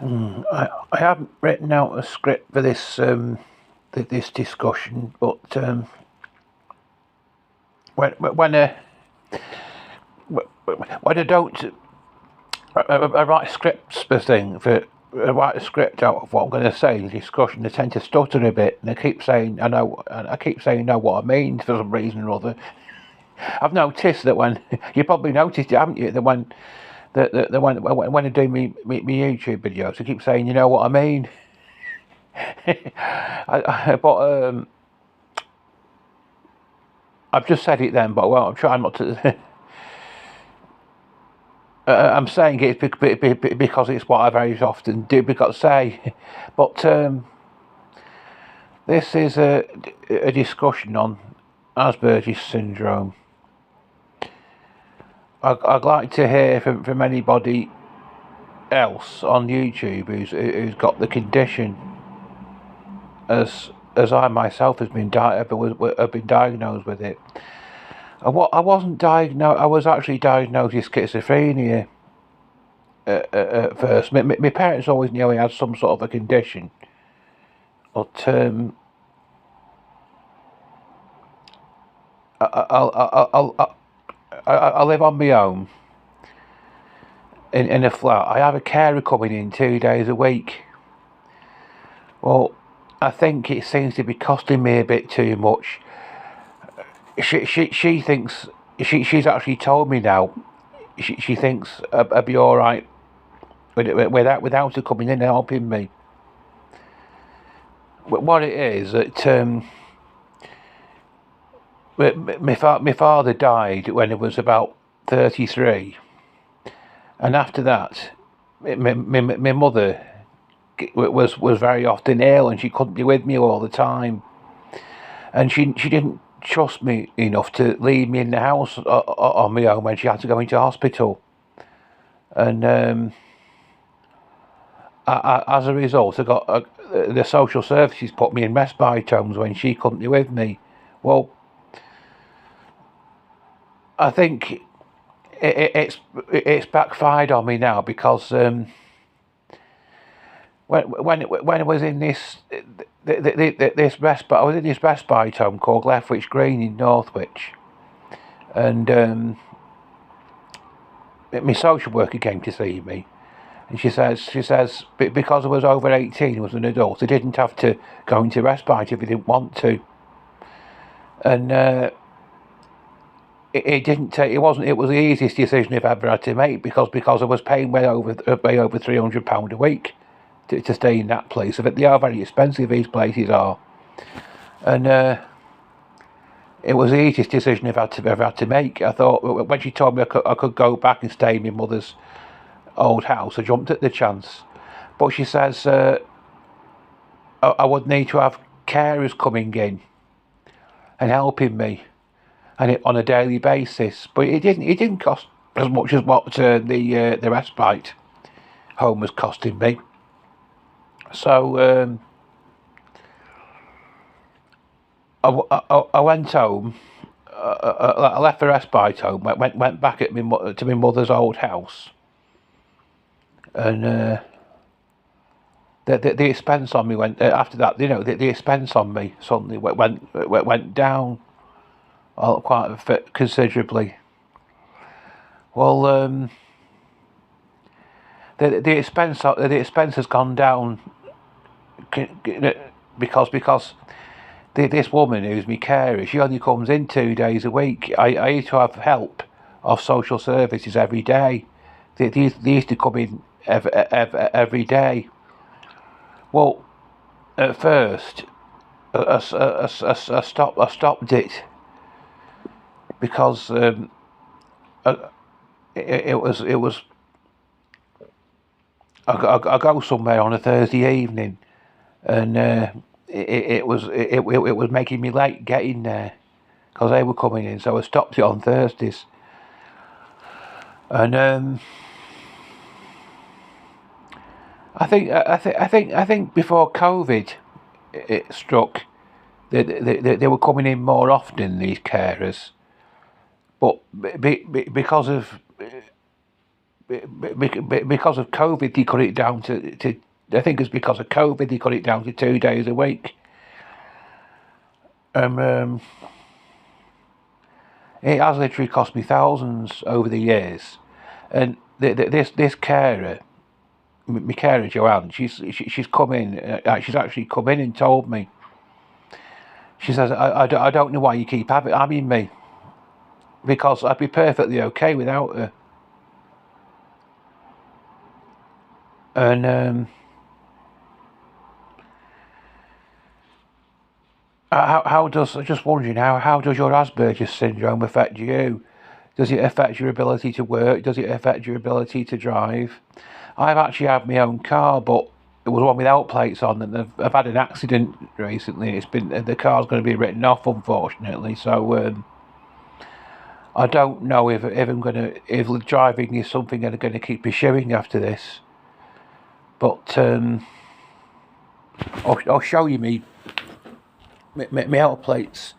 I haven't written out a script for this discussion, but when when uh, when I don't I write scripts for things for. I write a script out of what I'm going to say in the discussion. I tend to stutter a bit, and I keep saying I know, and I keep saying know what I mean for some reason or other. I've noticed that when you probably noticed it, haven't you? That when I do me YouTube videos, I keep saying you know what I mean. But I've just said it then. But well, I'm trying not to. I'm saying it because it's what I very often do. Because say, but this is a discussion on Asperger's syndrome. I'd like to hear from anybody else on YouTube who's got the condition, as I myself have been diagnosed with it. I wasn't diagnosed. I was actually diagnosed with schizophrenia at first. My parents always knew I had some sort of a condition, but I live on my own in a flat. I have a carer coming in 2 days a week. Well, I think it seems to be costing me a bit too much. She thinks she's actually told me now. She thinks I'd be all right without her coming in and helping me. But what it is that my father died when I was about 33, and after that, my mother was very often ill, and she couldn't be with me all the time, and she didn't trust me enough to leave me in the house on my own when she had to go into hospital, and as a result, I got the social services put me in respite homes when she couldn't be with me. Well, I think it's backfired on me now because when I was in this respite, I was in this respite home called Lethwich Green in Northwich, and my social worker came to see me, and she says because I was over 18, I was an adult, I didn't have to go into respite if I didn't want to, and it didn't take. It wasn't. It was the easiest decision I've ever had to make because I was paying way over £300 a week to stay in that place. They are very expensive. These places are, and it was the easiest decision I've ever had to make. I thought when she told me I could go back and stay in my mother's old house, I jumped at the chance. But she says I would need to have carers coming in and helping me, and on a daily basis. But it didn't cost as much as what the respite home was costing me. So I went home. I left the respite home. Went back to my mother's old house, and the expense on me went after that. You know, the expense on me suddenly went down quite considerably. Well, the expense has gone down because this woman who's my carer, she only comes in 2 days a week. I used to have help of social services every day. They used to come in every day. Well, at first, I stopped it because it was. I go somewhere on a Thursday evening, and it was making me late getting there because they were coming in. So I stopped it on Thursdays, and I think before COVID it struck, they were coming in more often, these carers, but because of because of COVID, they cut it down to I think it's because of COVID they cut it down to 2 days a week. It has literally cost me thousands over the years, and this carer, my carer Joanne, she's come in. She's actually come in and told me. She says, I don't know why you keep having me, because I'd be perfectly okay without her. And how does, just wondering, how does your Asperger's syndrome affect you? Does it affect your ability to work? Does it affect your ability to drive? I've actually had my own car, but it was one without plates on, and I've had an accident recently. The car's going to be written off, unfortunately. So I don't know if driving is something I'm going to keep pursuing after this. But I'll show you me out plates.